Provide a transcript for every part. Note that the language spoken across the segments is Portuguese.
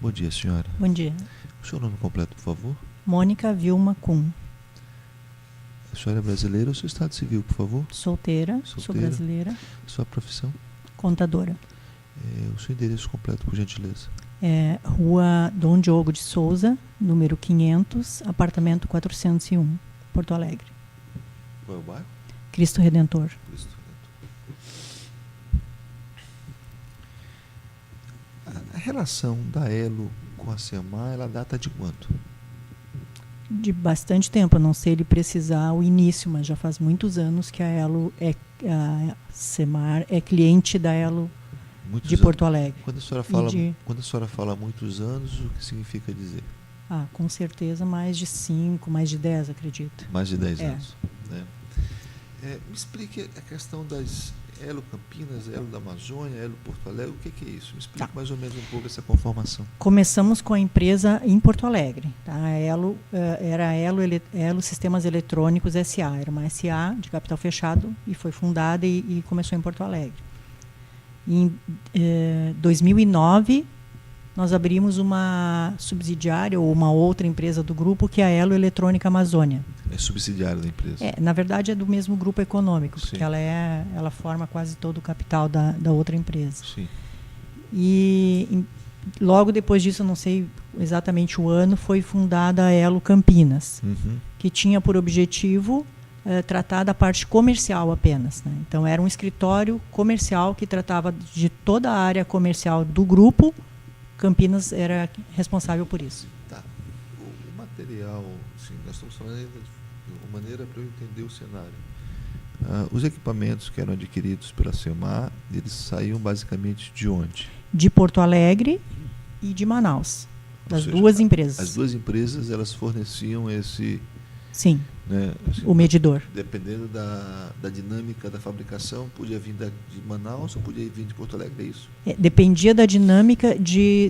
Bom dia, senhora. Bom dia. O seu nome completo, por favor? Mônica Vilma Kuhn. A senhora é brasileira ou seu estado civil, por favor? Solteira, sou brasileira. Sua profissão? Contadora. O seu endereço completo, por gentileza? Rua Dom Diogo de Souza, número 500, apartamento 401, Porto Alegre. Qual é o bairro? Cristo Redentor. Cristo Redentor. A relação da Elo com a SEMAR, ela data de quanto? De bastante tempo, eu não sei ele precisar o início, mas já faz muitos anos que a SEMAR é cliente da Elo de Porto Alegre. Quando a senhora fala muitos anos, o que significa dizer? Com certeza mais de 5, mais de 10, acredito. Mais de 10 anos. Né? Me explique a questão das Elo Campinas, Elo da Amazônia, Elo Porto Alegre, o que é isso? Me explique mais ou menos um pouco essa conformação. Começamos com a empresa em Porto Alegre. Tá? A Elo era a Elo Sistemas Eletrônicos S.A., era uma S.A. de capital fechado e foi fundada e começou em Porto Alegre. Em 2009, nós abrimos uma subsidiária ou uma outra empresa do grupo, que é a Elo Eletrônica Amazônia. É subsidiária da empresa? Na verdade, é do mesmo grupo econômico, porque Sim. ela forma quase todo o capital da outra empresa. Sim. E logo depois disso, eu não sei exatamente o ano, foi fundada a Elo Campinas, que tinha por objetivo tratar da parte comercial apenas. Né? Então, era um escritório comercial que tratava de toda a área comercial do grupo. Campinas era responsável por isso. Tá. O material, sim, nós estamos falando de uma maneira para eu entender o cenário. Os equipamentos que eram adquiridos pela SEMAR, eles saíam basicamente de onde? De Porto Alegre e de Manaus, das duas empresas. As duas empresas, elas forneciam esse... Sim, né, assim, o medidor. Dependendo da dinâmica da fabricação, podia vir de Manaus ou podia vir de Porto Alegre, é isso? Dependia da dinâmica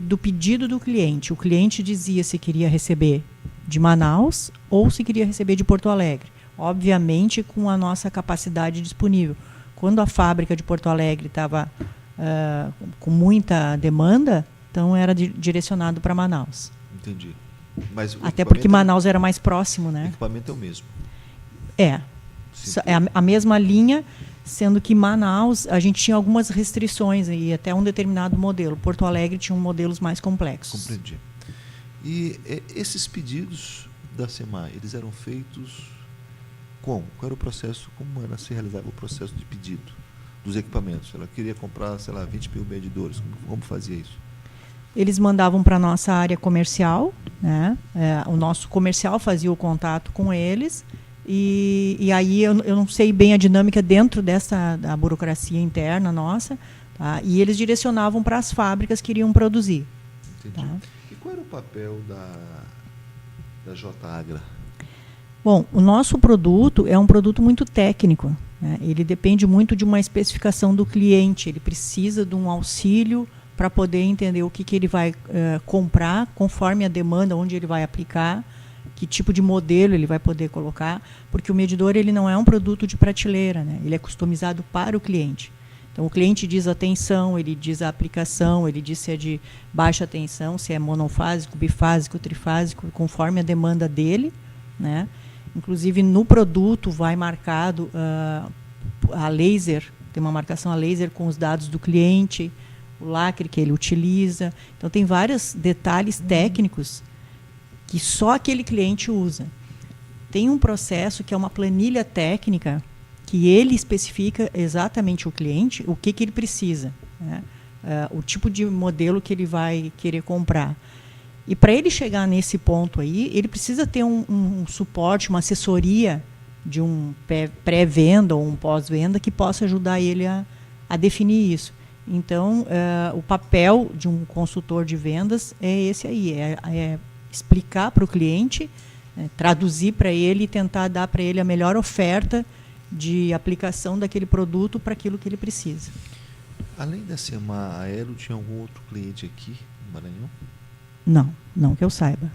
do pedido do cliente. O cliente dizia se queria receber de Manaus ou se queria receber de Porto Alegre. Obviamente, com a nossa capacidade disponível. Quando a fábrica de Porto Alegre estava com muita demanda, então era direcionado para Manaus. Entendi. Mas até porque Manaus era mais próximo, né? O equipamento é o mesmo. É a mesma linha, sendo que Manaus a gente tinha algumas restrições e até um determinado modelo. Porto Alegre tinha modelos mais complexos. Compreendi. E esses pedidos da SEMAR, eles eram feitos como? Qual era o processo? Como se realizava o processo de pedido dos equipamentos? Ela queria comprar, 20 mil medidores. Como fazia isso? Eles mandavam para a nossa área comercial, né? O nosso comercial fazia o contato com eles, e aí eu não sei bem a dinâmica dentro da burocracia interna nossa, tá? E eles direcionavam para as fábricas que iriam produzir. Entendi. Tá? E qual era o papel da J-Agra? Bom, o nosso produto é um produto muito técnico, né? Ele depende muito de uma especificação do cliente, ele precisa de um auxílio para poder entender o que ele vai comprar, conforme a demanda, onde ele vai aplicar, que tipo de modelo ele vai poder colocar, porque o medidor ele não é um produto de prateleira, né? Ele é customizado para o cliente. Então, o cliente diz a tensão, ele diz a aplicação, ele diz se é de baixa tensão, se é monofásico, bifásico, trifásico, conforme a demanda dele, né? Inclusive, no produto vai marcado a laser, tem uma marcação a laser com os dados do cliente, o lacre que ele utiliza. Então, tem vários detalhes técnicos que só aquele cliente usa. Tem um processo que é uma planilha técnica que ele especifica exatamente o cliente, o que ele precisa, né? O tipo de modelo que ele vai querer comprar. E para ele chegar nesse ponto aí, ele precisa ter um suporte, uma assessoria de um pré-venda ou um pós-venda que possa ajudar ele a definir isso. Então, o papel de um consultor de vendas é esse aí, é explicar para o cliente, traduzir para ele e tentar dar para ele a melhor oferta de aplicação daquele produto para aquilo que ele precisa. Além da SEMAR, a Elo tinha algum outro cliente aqui no Maranhão? Não que eu saiba.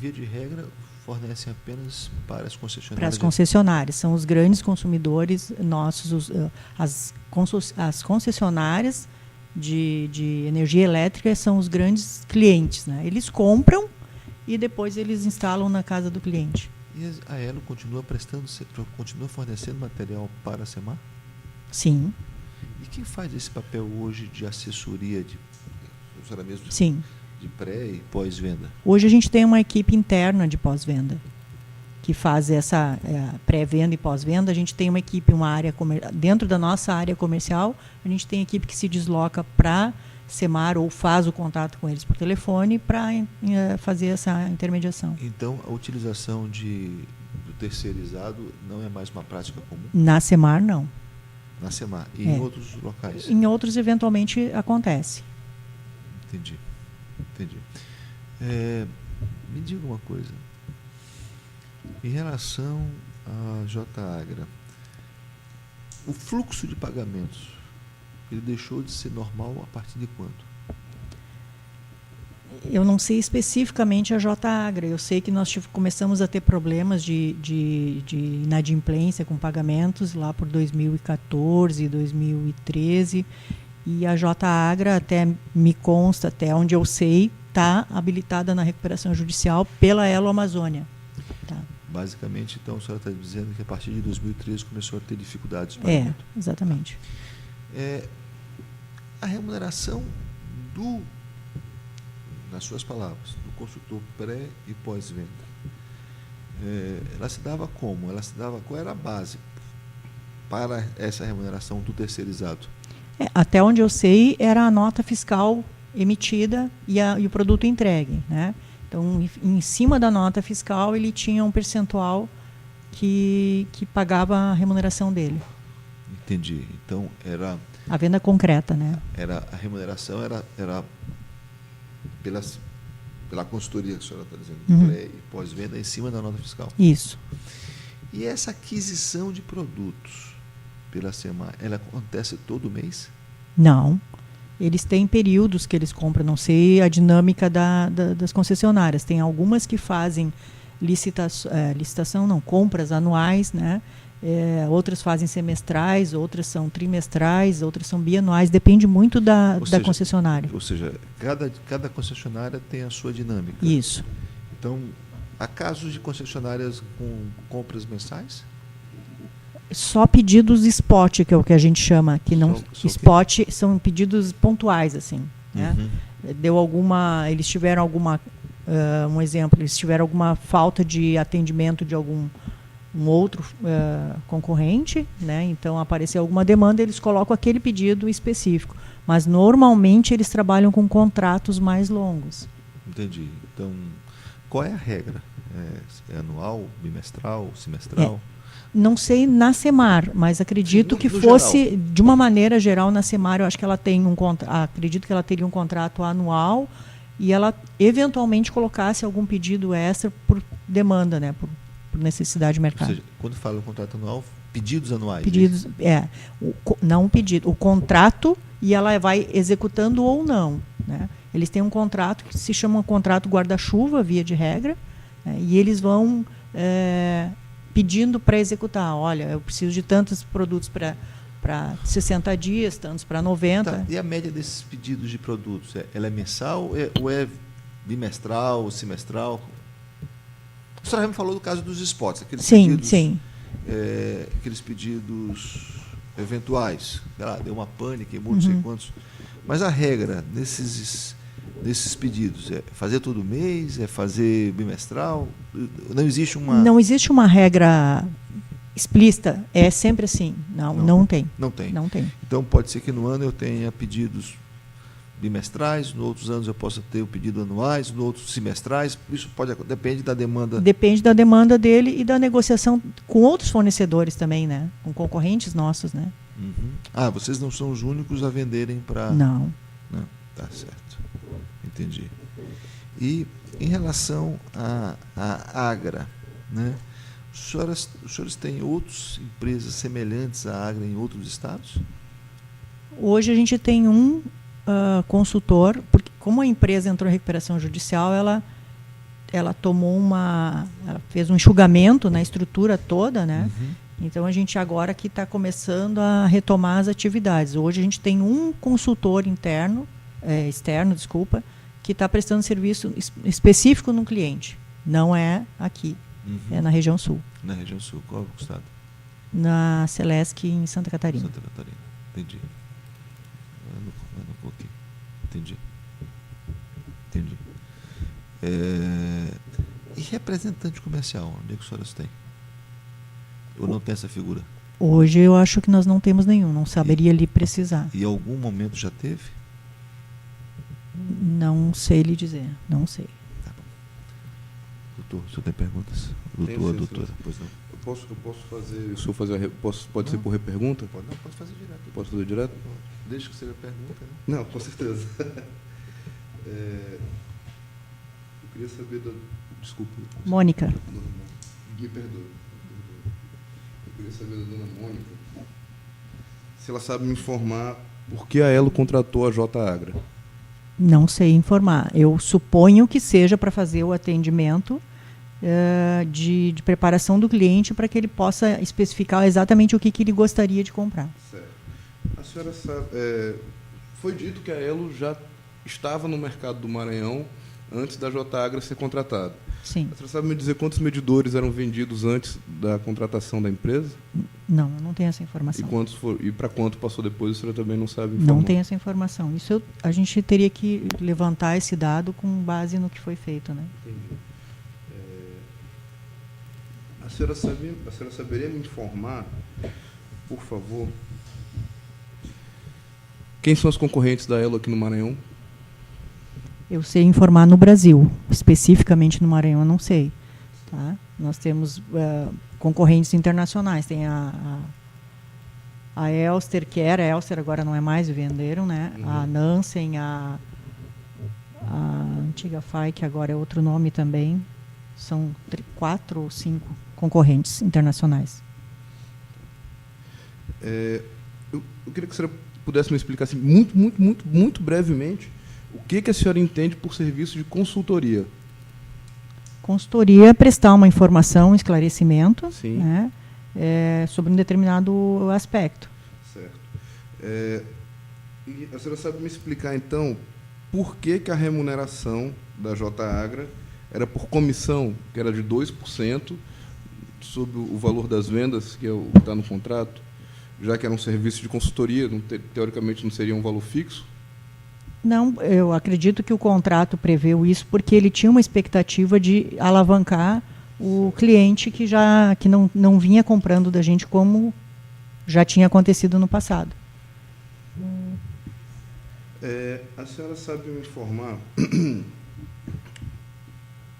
Via de regra, fornecem apenas para as concessionárias? Para as concessionárias, são os grandes consumidores nossos, as concessionárias de energia elétrica são os grandes clientes, né? Eles compram e depois eles instalam na casa do cliente. E a Elo continua continua fornecendo material para a SEMAR? Sim. E quem faz esse papel hoje de assessoria, mesmo Sim. de pré e pós-venda? Hoje a gente tem uma equipe interna de pós-venda que faz essa pré-venda e pós-venda. A gente tem uma equipe, dentro da nossa área comercial, a gente tem equipe que se desloca para SEMAR ou faz o contato com eles por telefone para fazer essa intermediação. Então, a utilização do terceirizado não é mais uma prática comum? Na SEMAR, não. Na SEMAR. E em outros locais? Em outros, eventualmente, acontece. Entendi. Me diga uma coisa. Em relação à J-Agra, o fluxo de pagamentos, ele deixou de ser normal a partir de quando? Eu não sei especificamente a J-Agra. Eu sei que nós começamos a ter problemas de inadimplência com pagamentos lá por 2014, 2013. E a J-Agra, até me consta, até onde eu sei, está habilitada na recuperação judicial pela Elo Amazônia. Tá. Basicamente, então, a senhora está dizendo que a partir de 2013 começou a ter dificuldades de pagamento. Exatamente. A remuneração nas suas palavras, do consultor pré e pós-venda, ela se dava como? Qual era a base para essa remuneração do terceirizado? Até onde eu sei, era a nota fiscal emitida e o produto entregue, né? Então, em cima da nota fiscal, ele tinha um percentual que pagava a remuneração dele. Entendi. Então, era... A venda concreta, né? A remuneração era pela consultoria que a senhora está dizendo, pré e pós-venda, em cima da nota fiscal. Isso. E essa aquisição de produtos pela SEMAR, ela acontece todo mês? Não. Eles têm períodos que eles compram. Não sei a dinâmica das concessionárias. Tem algumas que fazem compras anuais, né? Outras fazem semestrais, outras são trimestrais, outras são bianuais. Depende muito da concessionária. Ou seja, cada concessionária tem a sua dinâmica. Isso. Então, há casos de concessionárias com compras mensais? Só pedidos spot, que é o que a gente chama, que não spot são pedidos pontuais, assim, né? Eles tiveram um exemplo, eles tiveram alguma falta de atendimento de um outro concorrente, né? Então apareceu alguma demanda, eles colocam aquele pedido específico, mas normalmente eles trabalham com contratos mais longos. Entendi. Então, qual é a regra? É anual, bimestral, semestral? Não sei na SEMAR, mas acredito que fosse, geral, de uma maneira geral, na SEMAR, eu acho que ela tem acredito que ela teria um contrato anual e ela eventualmente colocasse algum pedido extra por demanda, né, por necessidade de mercado. Ou seja, quando fala um contrato anual, pedidos anuais? Pedidos, não um pedido, o contrato, e ela vai executando ou não, né? Eles têm um contrato que se chama um contrato guarda-chuva, via de regra, né, e eles vão... pedindo para executar. Olha, eu preciso de tantos produtos para 60 dias, tantos para 90. Tá. E a média desses pedidos de produtos? Ela é mensal ou é bimestral, semestral? A senhora já me falou do caso dos spots, aqueles pedidos eventuais. Sei lá, deu uma pane, queimou, não sei quantos. Mas a regra desses pedidos é fazer todo mês, é fazer bimestral? Não existe uma regra explícita, é sempre assim. Não tem. Não tem. Não tem. Então pode ser que no ano eu tenha pedidos bimestrais, nos outros anos eu possa ter o pedido anuais, nos outros semestrais. Isso depende da demanda. Depende da demanda dele e da negociação com outros fornecedores também, né? Com concorrentes nossos, né? Vocês não são os únicos a venderem para... Não. Tá certo. Entendi. E em relação à Agra, né? Os senhores têm outras empresas semelhantes à Agra em outros estados? Hoje a gente tem um consultor, porque como a empresa entrou em recuperação judicial, ela ela fez um enxugamento na estrutura toda, né? Então, a gente agora que está começando a retomar as atividades. Hoje, a gente tem um consultor externo, desculpa, que está prestando serviço específico no cliente. Não é aqui, é na região sul. Na região sul. Qual é o estado? Na Celesc, em Santa Catarina. Santa Catarina. Entendi. Eu não coloquei. Entendi. E representante comercial, onde é que os senhores têm? Ou não tem essa figura? Hoje eu acho que nós não temos nenhum, não saberia lhe precisar. E em algum momento já teve? Não sei lhe dizer, não sei. Tá bom. Doutor, o senhor tem perguntas? Doutora, pois não. Eu posso fazer. Se eu fazer pode ser por repergunta? Pode fazer direto. Posso fazer direto? Desde que seja pergunta, né? Não, com certeza. Eu queria saber da. Desculpa. Mônica. Me perdoe. Eu queria saber da dona Mônica se ela sabe me informar por que a Elo contratou a J Agra. Não sei informar. Eu suponho que seja para fazer o atendimento de preparação do cliente para que ele possa especificar exatamente o que ele gostaria de comprar. Certo. A senhora sabe, foi dito que a Elo já estava no mercado do Maranhão antes da J Agra ser contratada. Sim. A senhora sabe me dizer quantos medidores eram vendidos antes da contratação da empresa? Não, eu não tenho essa informação. E para quanto passou depois, a senhora também não sabe informar? Não tenho essa informação. Isso a gente teria que levantar esse dado com base no que foi feito, né? Entendi. A senhora saberia me informar, por favor, quem são os concorrentes da Elo aqui no Maranhão? Eu sei informar no Brasil, especificamente no Maranhão eu não sei. Tá? Nós temos concorrentes internacionais, tem a Elster, que era Elster, agora não é mais, venderam, né? A Nansen, a antiga FAI, que agora é outro nome também. São 4 ou 5 concorrentes internacionais. Eu queria que a senhora pudesse me explicar assim, muito brevemente o que a senhora entende por serviço de consultoria. Consultoria é prestar uma informação, um esclarecimento, Sim. Né, sobre um determinado aspecto. Certo. E a senhora sabe me explicar, então, por que a remuneração da J Agra era por comissão, que era de 2%, sobre o valor das vendas, que é o que está no contrato, já que era um serviço de consultoria, teoricamente não seria um valor fixo? Não, eu acredito que o contrato preveu isso porque ele tinha uma expectativa de alavancar o cliente que não vinha comprando da gente como já tinha acontecido no passado. A senhora sabe me informar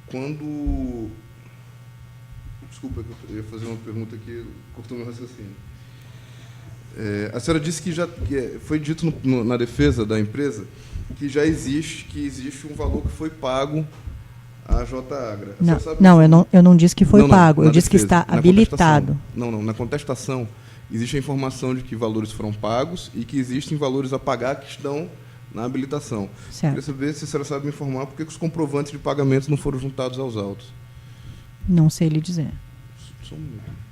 quando... Desculpa, eu ia fazer uma pergunta aqui, cortou meu raciocínio. A senhora disse que foi dito na defesa da empresa que existe um valor que foi pago à J Agra. Eu não disse que foi pago, eu disse que está habilitado. Não, na contestação existe a informação de que valores foram pagos e que existem valores a pagar que estão na habilitação. Certo. Queria saber se a senhora sabe me informar por que os comprovantes de pagamentos não foram juntados aos autos. Não sei lhe dizer. Só um minuto.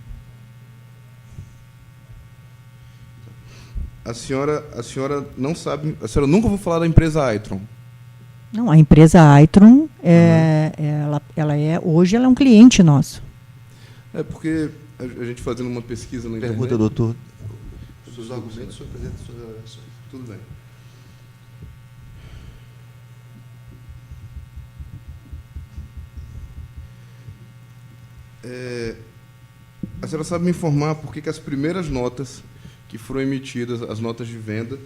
A senhora não sabe, a senhora nunca ouviu falar da empresa Aitron? Não, a empresa Aitron, hoje ela é um cliente nosso. Porque a gente fazendo uma pesquisa na internet... Pergunta, doutor. Os argumentos sobre apresentações e alegações. Tudo bem. A senhora sabe me informar por que as primeiras notas que foram emitidas, as notas de venda,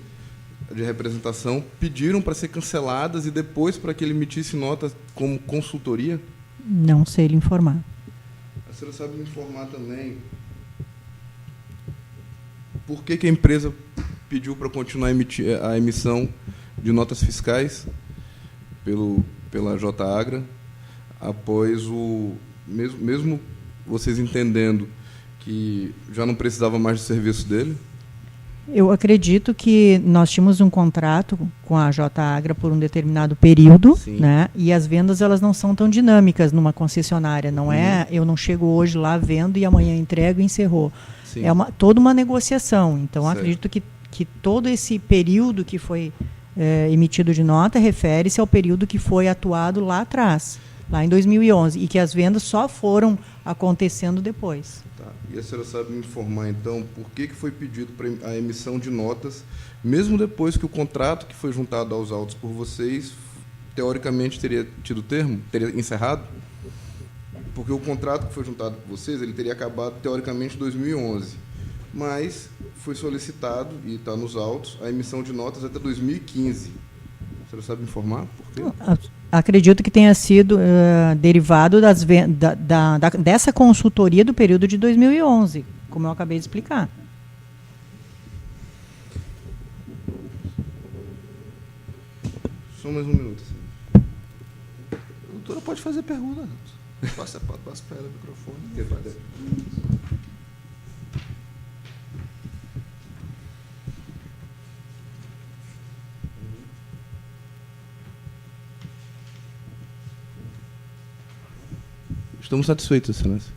de representação, pediram para ser canceladas e depois para que ele emitisse nota como consultoria? Não sei lhe informar. A senhora sabe me informar também por que a empresa pediu para continuar a emissão de notas fiscais pela J Agra, após mesmo vocês entendendo que já não precisava mais do serviço dele? Eu acredito que nós tínhamos um contrato com a J Agra por um determinado período, Sim. né? E as vendas elas não são tão dinâmicas numa concessionária, não é? Eu não chego hoje lá vendo e amanhã entrego e encerrou. Sim. É toda uma negociação. Então Certo. acredito que todo esse período que foi emitido de nota refere-se ao período que foi atuado lá atrás, lá em 2011, e que as vendas só foram acontecendo depois. Tá. E a senhora sabe me informar, então, por que foi pedido a emissão de notas, mesmo depois que o contrato que foi juntado aos autos por vocês, teoricamente, teria tido termo? Teria encerrado? Porque o contrato que foi juntado por vocês, ele teria acabado, teoricamente, em 2011. Mas foi solicitado, e está nos autos, a emissão de notas até 2015. A senhora sabe me informar por quê? Acredito que tenha sido derivado dessa consultoria do período de 2011, como eu acabei de explicar. Só mais um minuto. Assim. A doutora pode fazer pergunta. Passa para ela o microfone. Estamos satisfeitos, excelência.